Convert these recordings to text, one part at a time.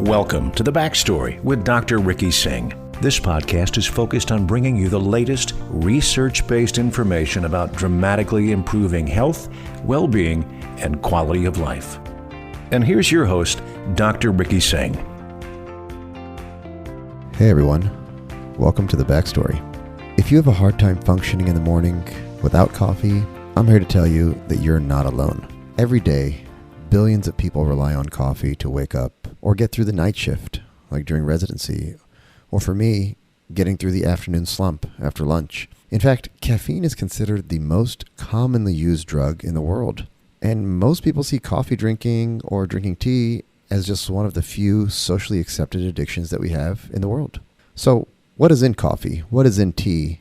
Welcome to The Backstory with Dr. Ricky Singh. This podcast is focused on bringing you the latest research-based information about dramatically improving health, well-being, and quality of life. And here's your host, Dr. Ricky Singh. Hey everyone, welcome to The Backstory. If you have a hard time functioning in the morning without coffee, I'm here to tell you that you're not alone. Every day, billions of people rely on coffee to wake up or get through the night shift, like during residency, or for me, getting through the afternoon slump after lunch. In fact, caffeine is considered the most commonly used drug in the world. And most people see coffee drinking or drinking tea as just one of the few socially accepted addictions that we have in the world. So what is in coffee? What is in tea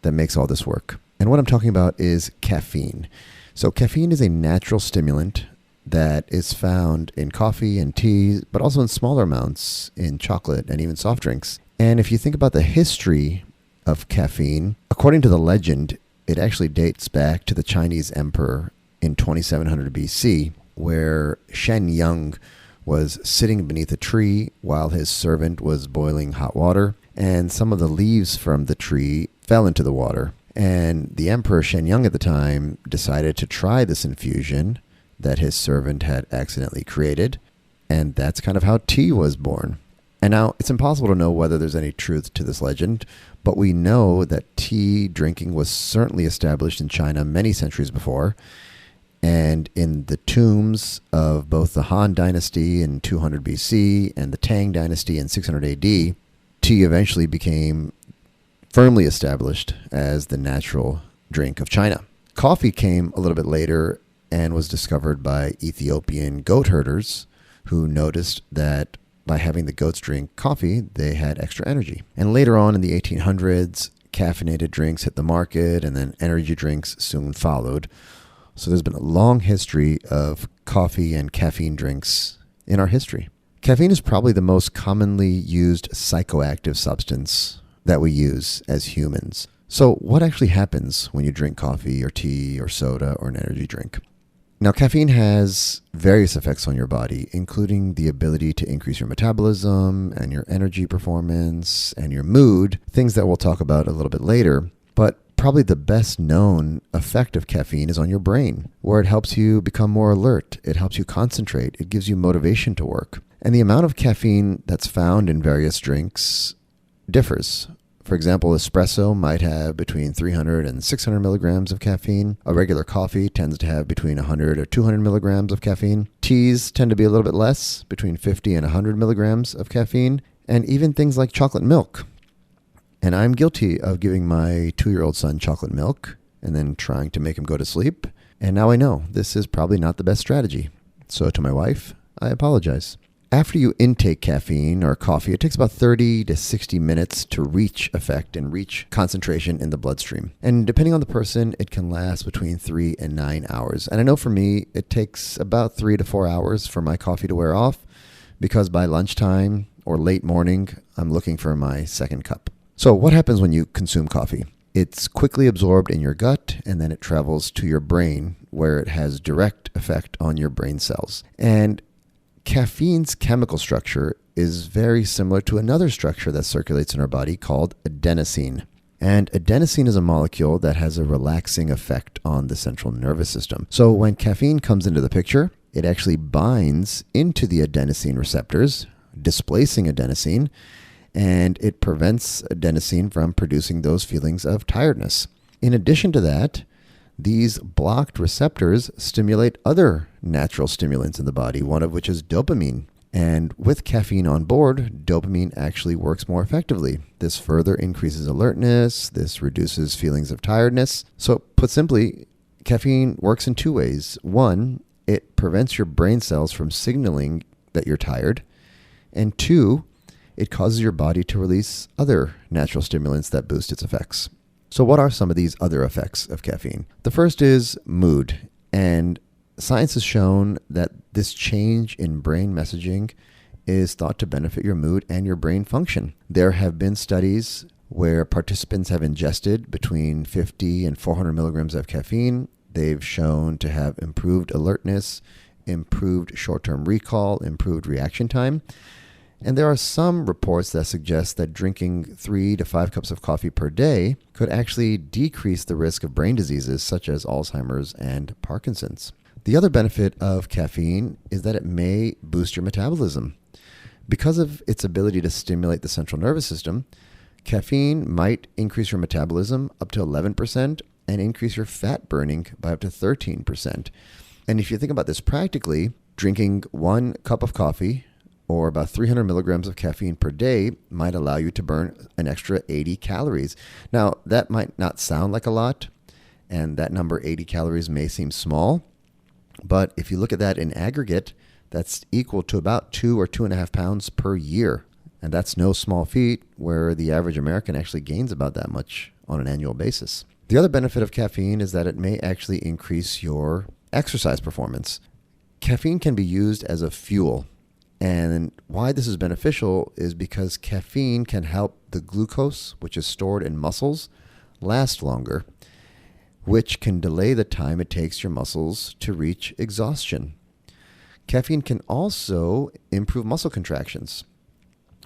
that makes all this work? And what I'm talking about is caffeine. So caffeine is a natural stimulant that is found in coffee and tea, but also in smaller amounts in chocolate and even soft drinks. And if you think about the history of caffeine, according to the legend, it actually dates back to the Chinese emperor in 2700 BC, where Shen Yun was sitting beneath a tree while his servant was boiling hot water, and some of the leaves from the tree fell into the water. And the emperor Shen Yun at the time decided to try this infusion that his servant had accidentally created, and that's kind of how tea was born. And now it's impossible to know whether there's any truth to this legend, but we know that tea drinking was certainly established in China many centuries before, and in the tombs of both the Han Dynasty in 200 BC and the Tang Dynasty in 600 AD, tea eventually became firmly established as the natural drink of China. Coffee came a little bit later and was discovered by Ethiopian goat herders who noticed that by having the goats drink coffee, they had extra energy. And later on in the 1800s, caffeinated drinks hit the market, and then energy drinks soon followed. So there's been a long history of coffee and caffeine drinks in our history. Caffeine is probably the most commonly used psychoactive substance that we use as humans. So what actually happens when you drink coffee or tea or soda or an energy drink? Now, caffeine has various effects on your body, including the ability to increase your metabolism and your energy performance and your mood, things that we'll talk about a little bit later. But probably the best known effect of caffeine is on your brain, where it helps you become more alert, it helps you concentrate, it gives you motivation to work. And the amount of caffeine that's found in various drinks differs. For example, espresso might have between 300 and 600 milligrams of caffeine. A regular coffee tends to have between 100 or 200 milligrams of caffeine. Teas tend to be a little bit less, between 50 and 100 milligrams of caffeine. And even things like chocolate milk. And I'm guilty of giving my 2-year-old son chocolate milk and then trying to make him go to sleep. And now I know this is probably not the best strategy. So to my wife, I apologize. After you intake caffeine or coffee, it takes about 30 to 60 minutes to reach effect and reach concentration in the bloodstream. And depending on the person, it can last between 3 and 9 hours. And I know for me, it takes about 3 to 4 hours for my coffee to wear off, because by lunchtime or late morning, I'm looking for my second cup. So what happens when you consume coffee? It's quickly absorbed in your gut, and then it travels to your brain, where it has direct effect on your brain cells. And caffeine's chemical structure is very similar to another structure that circulates in our body called adenosine. And adenosine is a molecule that has a relaxing effect on the central nervous system. So when caffeine comes into the picture, it actually binds into the adenosine receptors, displacing adenosine, and it prevents adenosine from producing those feelings of tiredness. In addition to that, these blocked receptors stimulate other natural stimulants in the body, one of which is dopamine. And with caffeine on board, dopamine actually works more effectively. This further increases alertness. This reduces feelings of tiredness. So put simply, caffeine works in 2 ways. One, it prevents your brain cells from signaling that you're tired. And 2, it causes your body to release other natural stimulants that boost its effects. So what are some of these other effects of caffeine? The first is mood. And science has shown that this change in brain messaging is thought to benefit your mood and your brain function. There have been studies where participants have ingested between 50 and 400 milligrams of caffeine. They've shown to have improved alertness, improved short-term recall, improved reaction time. And there are some reports that suggest that drinking 3 to 5 cups of coffee per day could actually decrease the risk of brain diseases such as Alzheimer's and Parkinson's. The other benefit of caffeine is that it may boost your metabolism. Because of its ability to stimulate the central nervous system, caffeine might increase your metabolism up to 11% and increase your fat burning by up to 13%. And if you think about this practically, drinking 1 cup of coffee or about 300 milligrams of caffeine per day might allow you to burn an extra 80 calories. Now, that might not sound like a lot, and that number 80 calories may seem small, but if you look at that in aggregate, that's equal to about 2 or 2.5 pounds per year. And that's no small feat, where the average American actually gains about that much on an annual basis. The other benefit of caffeine is that it may actually increase your exercise performance. Caffeine can be used as a fuel. And why this is beneficial is because caffeine can help the glucose, which is stored in muscles, last longer, which can delay the time it takes your muscles to reach exhaustion. Caffeine can also improve muscle contractions.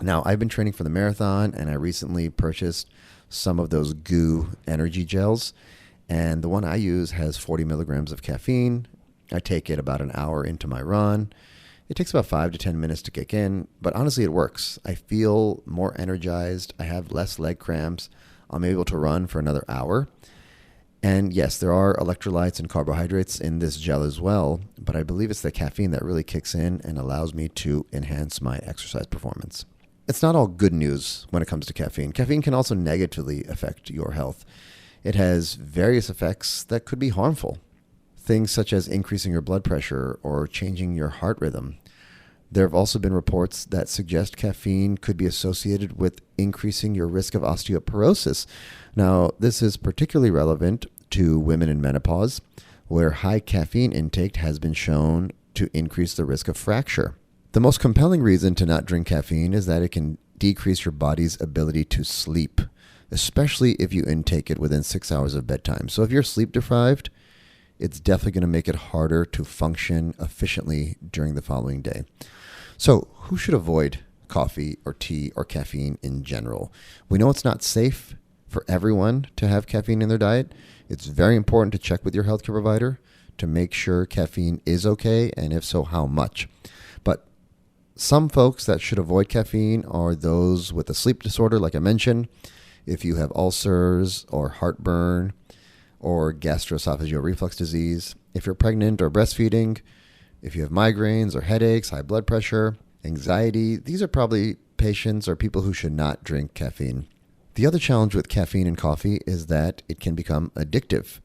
Now, I've been training for the marathon, and I recently purchased some of those GOO energy gels, and the one I use has 40 milligrams of caffeine. I take it about an hour into my run. It takes about 5 to 10 minutes to kick in, but honestly, it works. I feel more energized. I have less leg cramps. I'm able to run for another hour. And yes, there are electrolytes and carbohydrates in this gel as well, but I believe it's the caffeine that really kicks in and allows me to enhance my exercise performance. It's not all good news when it comes to caffeine. Caffeine can also negatively affect your health. It has various effects that could be harmful. Things such as increasing your blood pressure or changing your heart rhythm. There have also been reports that suggest caffeine could be associated with increasing your risk of osteoporosis. Now, this is particularly relevant to women in menopause, where high caffeine intake has been shown to increase the risk of fracture. The most compelling reason to not drink caffeine is that it can decrease your body's ability to sleep, especially if you intake it within 6 hours of bedtime. So if you're sleep deprived, it's definitely going to make it harder to function efficiently during the following day. So who should avoid coffee or tea or caffeine in general? We know it's not safe for everyone to have caffeine in their diet. It's very important to check with your healthcare provider to make sure caffeine is okay, and if so, how much. But some folks that should avoid caffeine are those with a sleep disorder, like I mentioned, if you have ulcers or heartburn, or gastroesophageal reflux disease, if you're pregnant or breastfeeding, if you have migraines or headaches, high blood pressure, anxiety, these are probably patients or people who should not drink caffeine. The other challenge with caffeine in coffee is that it can become addictive.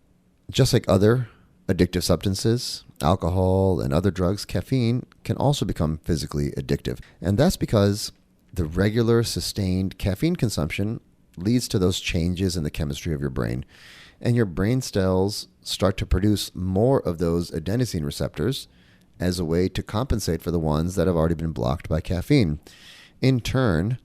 Just like other addictive substances, alcohol and other drugs, caffeine can also become physically addictive. And that's because the regular sustained caffeine consumption leads to those changes in the chemistry of your brain. And your brain cells start to produce more of those adenosine receptors as a way to compensate for the ones that have already been blocked by caffeine. In turn,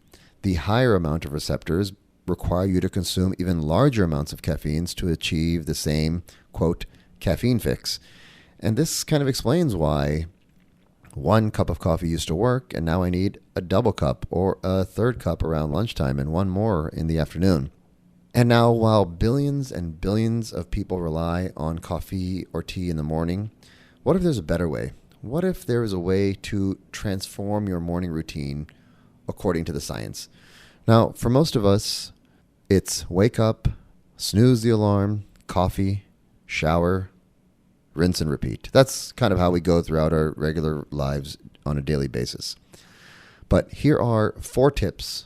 the higher amount of receptors require you to consume even larger amounts of caffeines to achieve the same, quote, caffeine fix. And this kind of explains why 1 cup of coffee used to work, and now I need a double cup or a third cup around lunchtime and one more in the afternoon. And now, while billions and billions of people rely on coffee or tea in the morning, what if there's a better way? What if there is a way to transform your morning routine according to the science? Now, for most of us, it's wake up, snooze the alarm, coffee, shower, rinse and repeat. That's kind of how we go throughout our regular lives on a daily basis. But here are 4 tips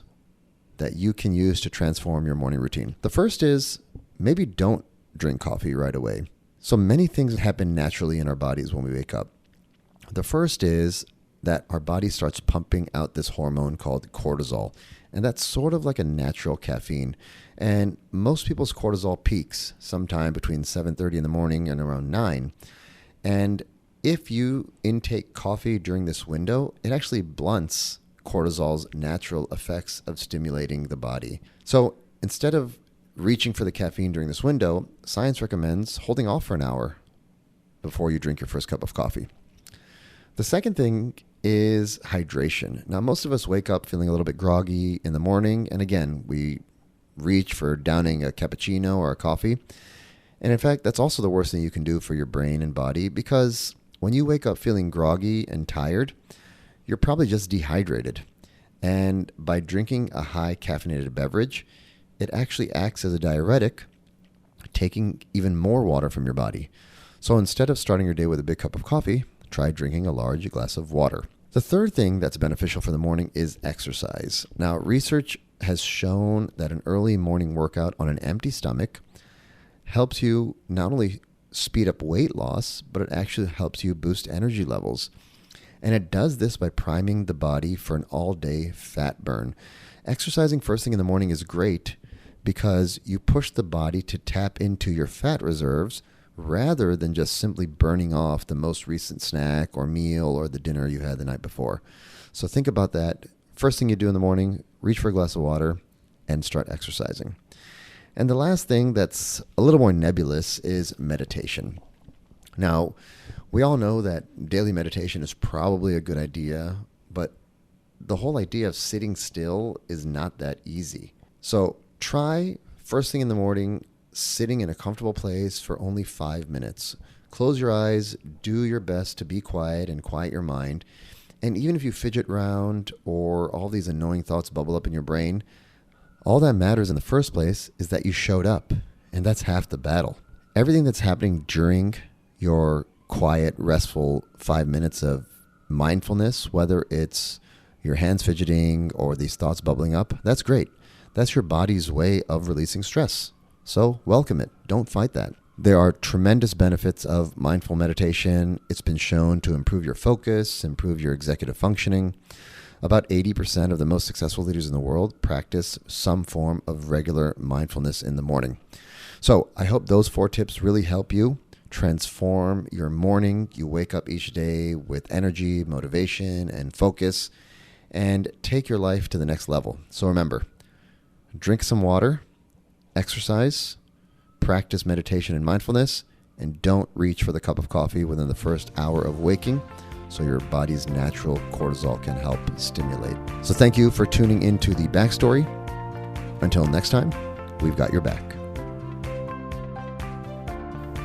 that you can use to transform your morning routine. The first is maybe don't drink coffee right away. So many things happen naturally in our bodies when we wake up. The first is that our body starts pumping out this hormone called cortisol, and that's sort of like a natural caffeine. And most people's cortisol peaks sometime between 7:30 in the morning and around 9. And if you intake coffee during this window, it actually blunts cortisol's natural effects of stimulating the body. So instead of reaching for the caffeine during this window, science recommends holding off for an hour before you drink your first cup of coffee. The second thing is hydration. Now, most of us wake up feeling a little bit groggy in the morning. And again, we reach for downing a cappuccino or a coffee. And in fact, that's also the worst thing you can do for your brain and body, because when you wake up feeling groggy and tired, you're probably just dehydrated. And by drinking a high caffeinated beverage, it actually acts as a diuretic, taking even more water from your body. So instead of starting your day with a big cup of coffee, try drinking a large glass of water. The third thing that's beneficial for the morning is exercise. Now, research has shown that an early morning workout on an empty stomach helps you not only speed up weight loss, but it actually helps you boost energy levels. And it does this by priming the body for an all-day fat burn. Exercising first thing in the morning is great because you push the body to tap into your fat reserves rather than just simply burning off the most recent snack or meal or the dinner you had the night before. So think about that. First thing you do in the morning, reach for a glass of water and start exercising. And the last thing that's a little more nebulous is meditation. Now, we all know that daily meditation is probably a good idea, but the whole idea of sitting still is not that easy. So try first thing in the morning, sitting in a comfortable place for only 5 minutes. Close your eyes, do your best to be quiet and quiet your mind. And even if you fidget around or all these annoying thoughts bubble up in your brain, all that matters in the first place is that you showed up, and that's half the battle. Everything that's happening during your quiet, restful 5 minutes of mindfulness, whether it's your hands fidgeting or these thoughts bubbling up, that's great. That's your body's way of releasing stress. So welcome it. Don't fight that. There are tremendous benefits of mindful meditation. It's been shown to improve your focus, improve your executive functioning. About 80% of the most successful leaders in the world practice some form of regular mindfulness in the morning. So I hope those 4 tips really help you transform your morning. You wake up each day with energy, motivation, and focus, and take your life to the next level. So remember, drink some water, exercise, practice meditation and mindfulness, and don't reach for the cup of coffee within the first hour of waking, so your body's natural cortisol can help stimulate. So thank you for tuning into the backstory. Until next time, we've got your back.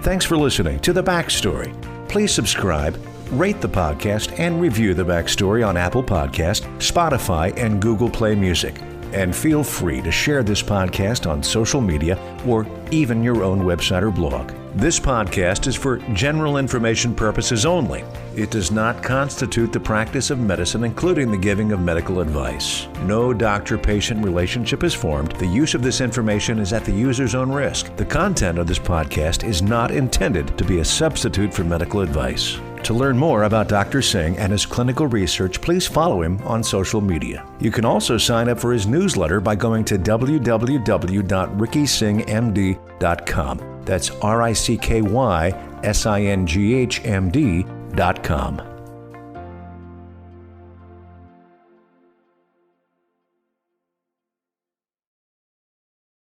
Thanks for listening to The Backstory. Please subscribe, rate the podcast, and review The Backstory on Apple Podcast, Spotify, and Google Play Music. And feel free to share this podcast on social media or even your own website or blog. This podcast is for general information purposes only. It does not constitute the practice of medicine, including the giving of medical advice. No doctor-patient relationship is formed. The use of this information is at the user's own risk. The content of this podcast is not intended to be a substitute for medical advice. To learn more about Dr. Singh and his clinical research, please follow him on social media. You can also sign up for his newsletter by going to www.rickysinghmd.com. That's RICKYSINGHMD.com.